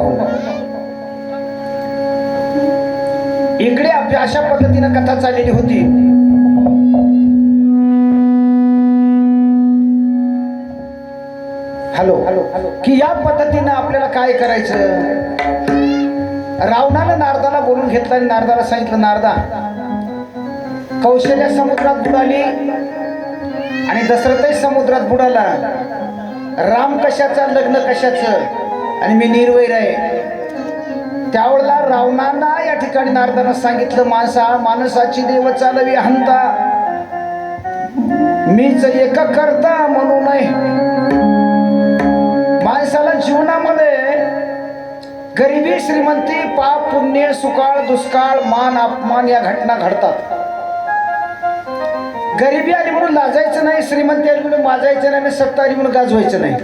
पाहू. इकडे आपल्या अशा पद्धतीनं कथा चाललेली होती. हॅलो की या पद्धतीनं आपल्याला काय करायचं. रावणानं नारदाला बोलून घेतलं आणि नारदाला सांगितलं, नारदा, कौशल्या समुद्रात बुडाली आणि दशरथही समुद्रात बुडाला. राम कशाचा, लग्न कशाचं, आणि मी निर्वैर आहे. त्यावेळेला रावणांना या ठिकाणी नारदानं सांगितलं, माणसाची देव चालवी हंता, मीच एक करता म्हणू नये. माणसाला जीवनामध्ये गरिबी, श्रीमंती, पाप, पुण्य, सुकाळ, दुष्काळ, मान, अपमान या घटना घडतात. गरिबी आली म्हणून लाजायचं नाही, श्रीमंती आली म्हणून माजायचं नाही, सत्ता आली म्हणून गाजवायचं नाही.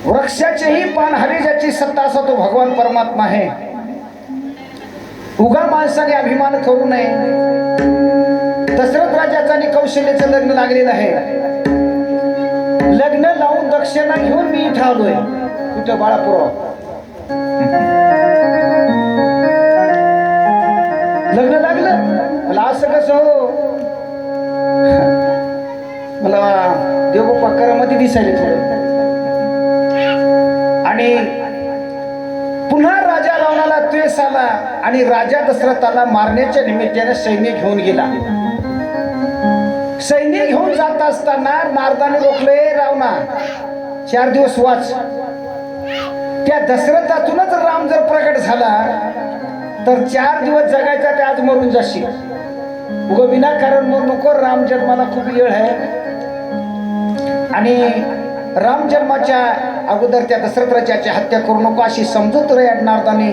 वृक्षाचेही पान हरे, ज्याची सत्ता असा तो भगवान परमात्मा आहे. उगा माणसाने अभिमान करू नये. दशरथ राजाचं आणि कौशल्याचं लग्न लागलेलं आहे. लग्न लावून दक्षिणा घेऊन मी इथं आलोय. कुठं बाळापुराव लग्न लागलं. मला असं कसं हो, मला देवबाप्पा करामध्ये दिसायले थोडं. आणि पुन्हा राजा रावणाला द्वेष आला आणि राजा दशरथाला मारण्याच्या निमित्ताने सैन्य घेऊन गेला. सैन्य घेऊन जात असताना नारदाने रोखले, रावणा 4 दिवस वाच. त्या दशरथातूनच राम जर प्रकट झाला तर 4 दिवस जगायचा, ते आज मरून जाशील. उग विनाकारण मरू नको. राम जन्माला खूप वेळ आहे. आणि राम जन्माच्या अगोदर त्या दशरथ राजाची हत्या करू नको अशी समजूत नारदाने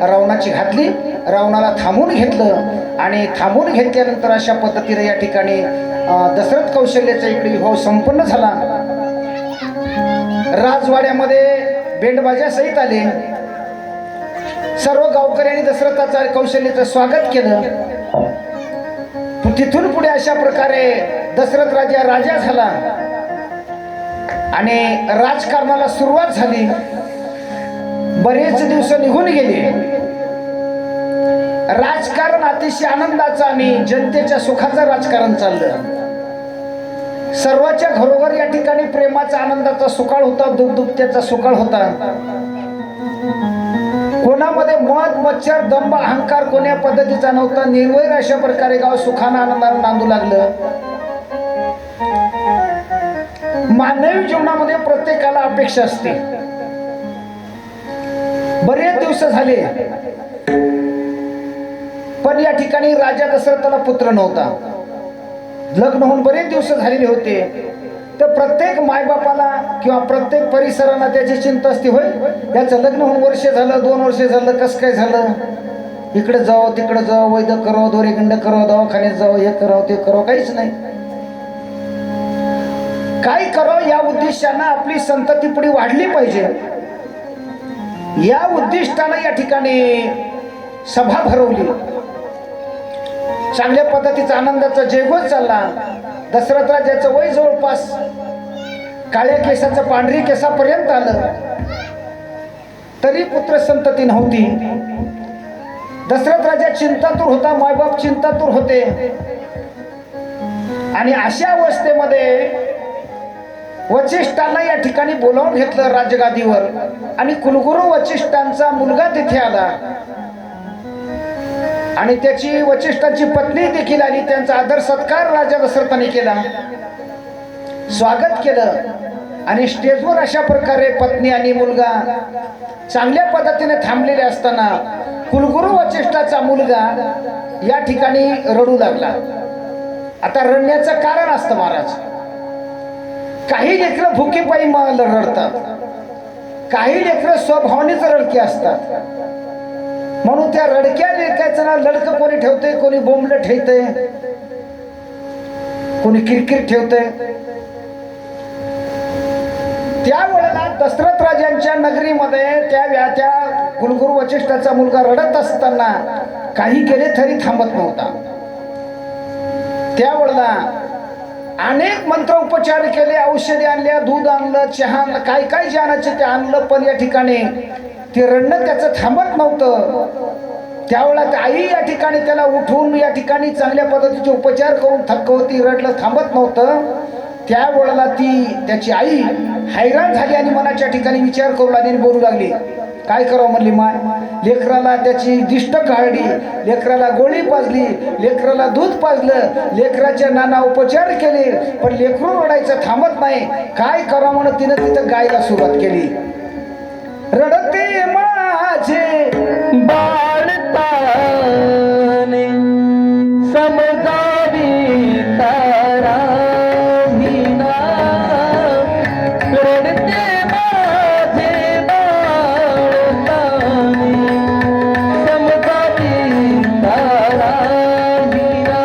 रावणाची घातली. रावणाला थांबून घेतलं आणि थांबून घेतल्यानंतर अशा पद्धतीने या ठिकाणी दशरथ कौशल्याचा इकडे विवाह संपन्न झाला. राजवाड्यामध्ये बेंडबाजा सहित आले. सर्व गावकऱ्यांनी दशरथाचा कौशल्याचं स्वागत केलं. तिथून पुढे अशा प्रकारे दशरथ राजा झाला आणि राजकारणाला सुरुवात झाली. बरेच दिवस निघून गेले. राजकारण अतिशय आनंदाचं आणि जनतेच्या सुखाचं राजकारण चाललं. सर्वांच्या घरोघर या ठिकाणी प्रेमाचा, आनंदाचा सुकाळ होता, दुःखदुःख्याचा सुकाळ होता. कोणामध्ये मद, मच्छर, दंभ, अहंकार कोण्या पद्धतीचा नव्हता. निर्वैर अशा प्रकारे गाव सुखानं आनंदानं नांदू लागलं. मानवी जीवनामध्ये प्रत्येकाला अपेक्षा असते. बरेच दिवस झाले पण या ठिकाणी राजा दशरथाला पुत्र नव्हता. लग्न होऊन बरेच दिवस झालेले होते. तर प्रत्येक मायबापाला किंवा प्रत्येक परिसराला त्याची चिंता असते, होय याचं लग्न होऊन वर्ष झालं, 2 वर्ष झालं, कसं काय झालं. इकडे जावं, तिकडे जावं, वैद्य करावं, दोरेगंड करावं, दवाखान्यात जावं, हे करावं, ते करावं, काहीच नाही. काय करावं या उद्देशानं आपली संतती पुढे वाढली पाहिजे. या उद्दिष्टानं या ठिकाणी सभा भरवली. चांगल्या पद्धतीचा आनंदाचा जयघोष चालला. दशरथ राजाचं वय जवळपास काळ्या केसाचं पांढरी केसापर्यंत आलं, तरी पुत्र संतती नव्हती. दशरथ राजा चिंतातूर होता, मायबाप चिंतातूर होते. आणि अशा अवस्थेमध्ये वचिष्ठांना या ठिकाणी बोलावून घेतलं राजगादीवर. आणि कुलगुरू वचिष्ठांचा मुलगा तिथे आला आणि त्याची वचिष्ठांची पत्नी देखील आली. त्यांचा आदर सत्कार राजा दशरथाने केला, स्वागत केलं. आणि स्टेजवर अशा प्रकारे पत्नी आणि मुलगा चांगल्या पद्धतीने थांबलेले असताना कुलगुरू वचिष्ठाचा मुलगा या ठिकाणी रडू लागला. आता रडण्याचं कारण असतं महाराज. काही लेकरं भुकेपायी रडतात, काही लेकरं स्वभावानेच रडके असतात. म्हणून त्या रडक्या लेकराचं ना लडकं कोणी ठेवते, कोणी बोंबलं ठेवते, कोणी किरकिर ठेवते. त्यावेळेला दशरथ राजांच्या नगरीमध्ये त्या कुलगुरू वचिष्ठाचा मुलगा रडत असताना काही केले तरी थांबत नव्हता. त्यावेळेला अनेक मंत्र उपचार केले, औषधे आणल्या, दूध आणलं, चहा आणलं, काय काय जे आणायचे ते आणलं, पण या ठिकाणी ते रडणं त्याचं थांबत नव्हतं. त्यावेळेला आई या ठिकाणी त्याला उठवून या ठिकाणी चांगल्या पद्धतीचे उपचार करून थकवती, रडलं थांबत नव्हतं. त्यावेळेला त्याची आई हैराण झाली आणि मनाच्या ठिकाणी विचार करू लागली आणि बोलू लागली. काय करावं म्हणली माय, लेकराला त्याची दिष्ट काढली, लेकराला गोळी पाजली, लेकराला दूध पाजलं, लेकराचे नाना उपचार केले, पण लेकरू रडायचं थांबत नाही. काय करावं म्हणून तिनं तिथं गायला सुरुवात केली. रडते माझे बाळताने समजावी तारा हिना, रडते माझे बाळताने समजावी तारा हिना,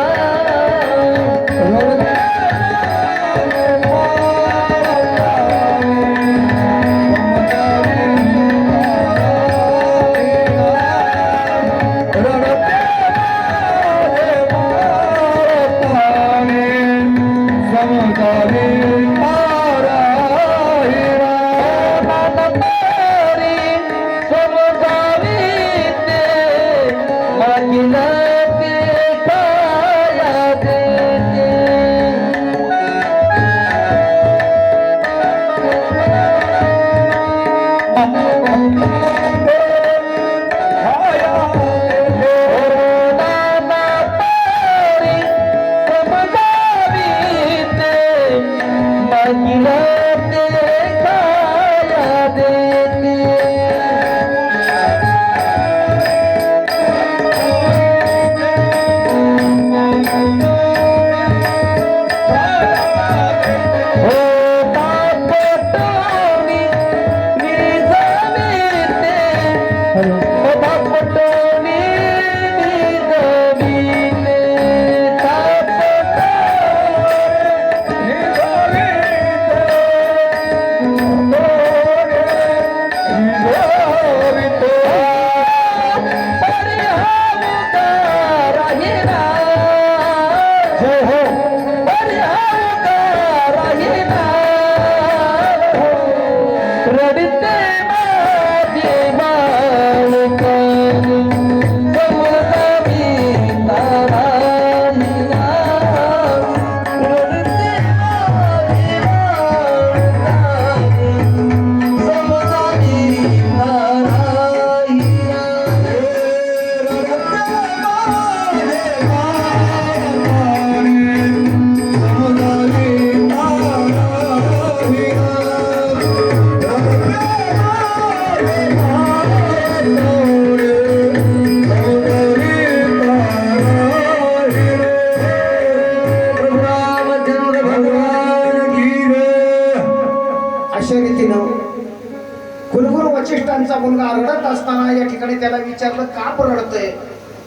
कुलगुरू वशिष्ठांचा मुलगा रडत असताना या ठिकाणी त्याला विचारलं का रडतोय.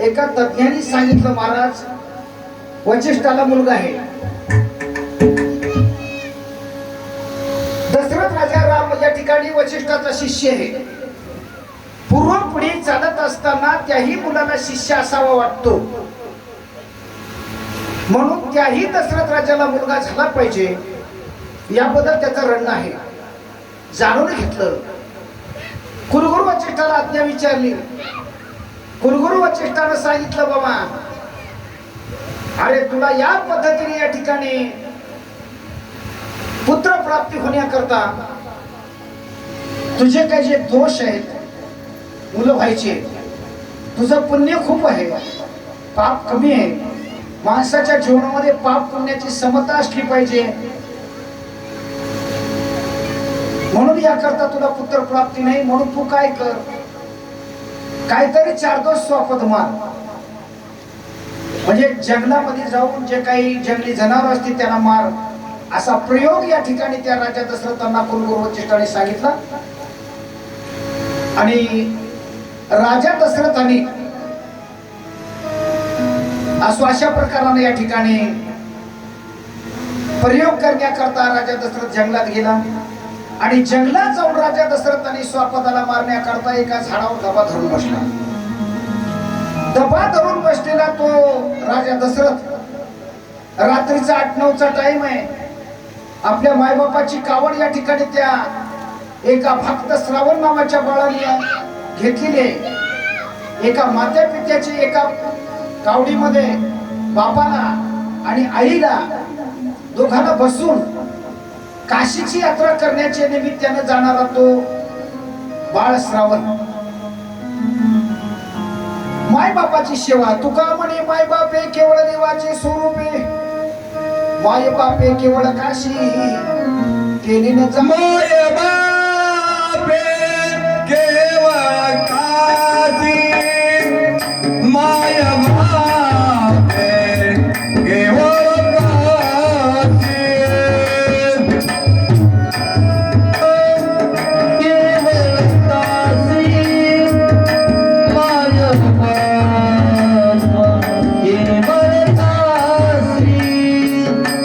एका तज्ञानी सांगितलं महाराज वशिष्ठाला मुलगा आहे. दशरथ राजा राम या ठिकाणी वशिष्ठाचा शिष्य आहे. पूर्व पुढे चालत असताना त्याही मुलाला शिष्य असावा वाटतो, म्हणून त्याही दशरथ राजाला मुलगा झाला पाहिजे याबद्दल त्याचं रणं आहे. जाणून घेतलं. कुलगुरू वशिष्ठाला आज्ञा विचारली. कुलगुरू वशिष्ठानं सांगितलं बाबा अरे तुला या पद्धतीने या ठिकाणी पुत्र प्राप्ती होण्याकरता तुझे काही जे दोष आहेत मुलं व्हायचे, तुझं पुण्य खूप आहे, पाप कमी आहे. माणसाच्या जीवनामध्ये पाप पुण्याची समता असली पाहिजे, म्हणून याकरता तुला पुत्र प्राप्ती नाही. म्हणून तू काय कर, काहीतरी 4 दिवस स्वापद मार, म्हणजे जंगलामध्ये जाऊन जे काही जंगली जनावर असतील त्यांना मार. असा प्रयोग या ठिकाणी त्या राजा दशरथांना कुलगुरू वशिष्ठाने सांगितला. आणि राजा दशरथाने अशा प्रकाराने या ठिकाणी प्रयोग करण्याकरता राजा दशरथ जंगलात गेला. आणि जंगलात जाऊन राजा दशरथाने स्वापदाला मारण्याकरता एका झाडावर दबा धरून बसला. दबा धरून बसलेला तो राजा दशरथ रात्रीचा 8-9चा टाइम आहे. आपल्या मायबापाची कावड या ठिकाणी त्या एका भक्त श्रावण नावाच्या बाळाने घेतलेली आहे. एका मात्या पित्याची एका कावडीमध्ये बापाला आणि आईला दोघांना बसून काशीची यात्रा करण्याच्या निमित्ताने जाणारा तो बाळ श्रावण. माय बापाची सेवा. तुका म्हणे माय बापे केवळ देवाचे स्वरूपे, माय बापे केवळ काशी केली न माय बापे केवळ काशी, माय बापे केवळ काशी, केवळ काशी, माय बाप केवळ काशी, माय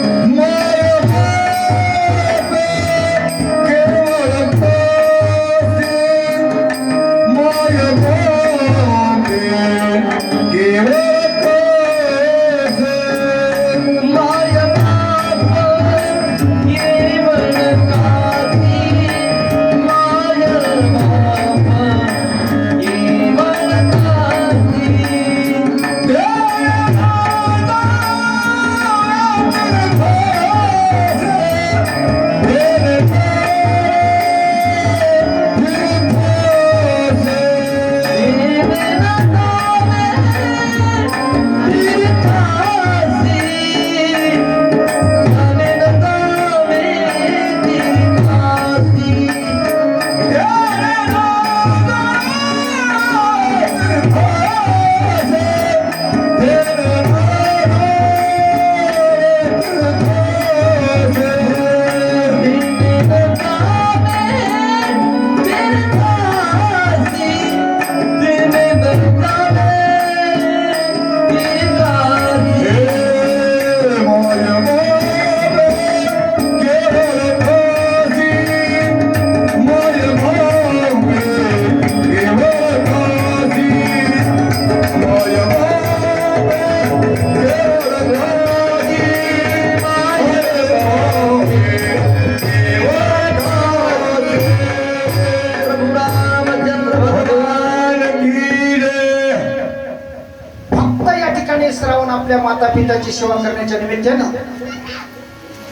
श्रावण आपल्या माता पिताची सेवा करण्याच्या निमित्तानं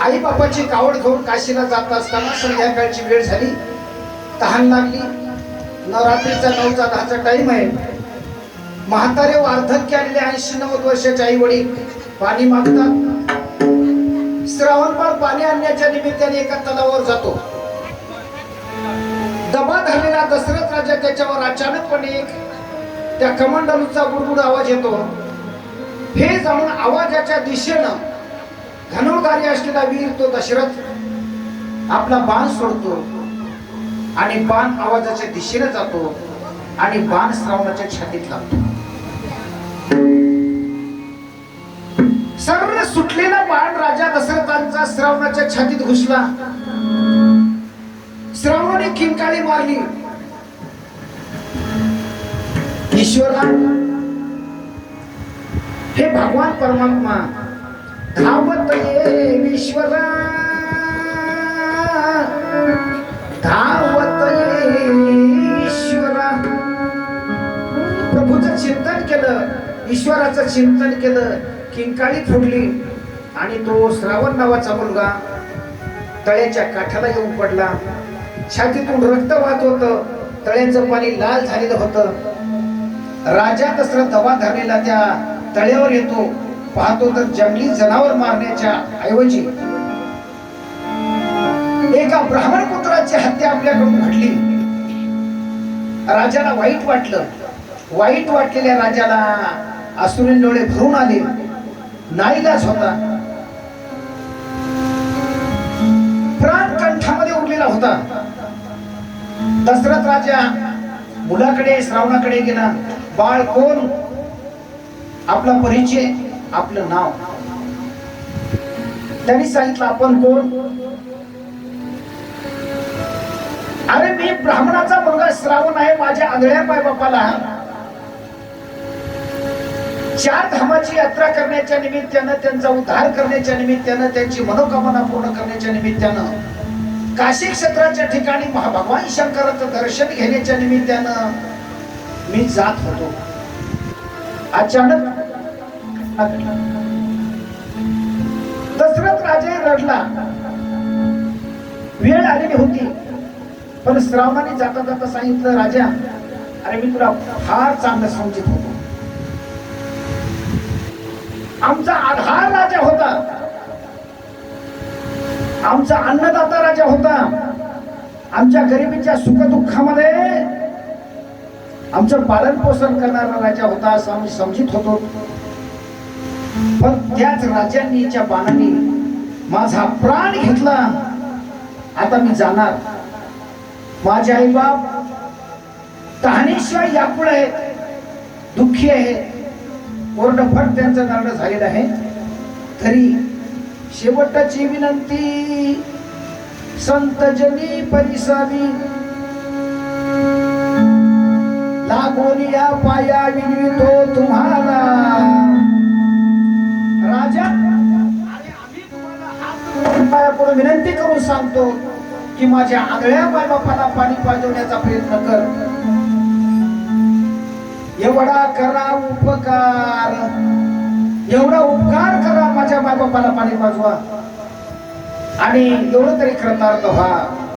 आई बापाची कावड घेऊन काशीला जात असताना संध्याकाळची वेळ झाली. तहान लागली. नवरात्रीचा 9-10चा टाइम आहे. म्हातारे वार्धक्य आलेले 80-90 वर्षाचे आई वडील पाणी मागतात. श्रावण बाळ पाणी आणण्याच्या निमित्ताने एका तलावावर जातो. दबा धरलेला दशरथ राजा त्याच्यावर अचानकपणे त्या कमंडलूचा गुडगुड आवाज येतो. हे जाऊन आवाजाच्या दिशेनं धनुर्धारी असलेला वीर तो दशरथ आपला बाण सोडतो आणि बाण आवाजाच्या दिशेने जातो आणि बाण श्रावणाच्या छातीत लागतो. सर्व सुटलेला बाण राजा दशरथांचा श्रावणाच्या छातीत घुसला. श्रावणाने किंकाळी मारली. ईश्वरा, हे भगवान परमात्मा, धावत ये ईश्वरा, धावत ये ईश्वरा. प्रभूचं चिंतन केलं, ईश्वराचं चिंतन केलं, किंकाळी फुटली आणि तो श्रावण नावाचा मुलगा तळ्याच्या काठाला येऊन पडला. छातीतून रक्त वाहत होतं. तळ्याचं पाणी लाल झालेलं होतं. राजा दशरथ दबा धरलेला त्या तळ्यावर येतो. पाहतो तर जंगली जनावर मारण्याच्या ऐवजी एका ब्राह्मण पुत्राची हत्या आपल्याकडून घडली. राजाला वाईट वाटलं. वाईट वाटलेल्या राजाला अश्रूंनी डोळे भरून आले. नाईलाज होता. प्राण कंठामध्ये उरलेला होता. दशरथ राजा मुलाकडे श्रावणाकडे गेला. बाळ कोण? आपला परिचय, आपलं नाव. त्यांनी सांगितलं, आपण कोण? अरे मी ब्राह्मणाचा मुलगा श्रावण आहे. माझ्या आंधळ्या माय बापाला चार धामाची यात्रा करण्याच्या निमित्तानं, त्यांचा उद्धार करण्याच्या निमित्तानं, त्यांची मनोकामना पूर्ण करण्याच्या निमित्तानं, काशी क्षेत्राच्या ठिकाणी भगवान शंकराचं दर्शन घेण्याच्या निमित्तानं मी जात होतो. अचानक दशरथ राजे रडला. वेळ आलेली होती, पण श्रावणाने जाता जाता सांगितलं, राजा अरे मी तुला फार चांगलं समजत होतो. आमचा आधार राजा होता, आमचा अन्नदाता राजा होता, आमच्या गरिबीच्या सुखदुःखामध्ये आमचं पालन पोषण करणारा राजा होता असं आम्ही समजित होतो. पण त्याच राजांनीच्या बाणाने माझा प्राण घेतला. आता मी जाणार. माझे आई बाप तहानेशिवाय व्याकुळ आहेत, दुःखी आहेत, कोरडफट त्यांचं नारळ झालेलं आहे. तरी शेवटची विनंती संत जनी परिसावी, लागोनिया पाया विनवितो तुम्हाला. राजा पायापुढे विनंती करून सांगतो की माझ्या आगळ्या मायबापाला पाणी पाजवण्याचा प्रयत्न कर. एवढा करा उपकार, एवढा उपकार करा, माझ्या मायबापाला पाणी पाजवा आणि एवढं तरी कृतार्थ व्हा.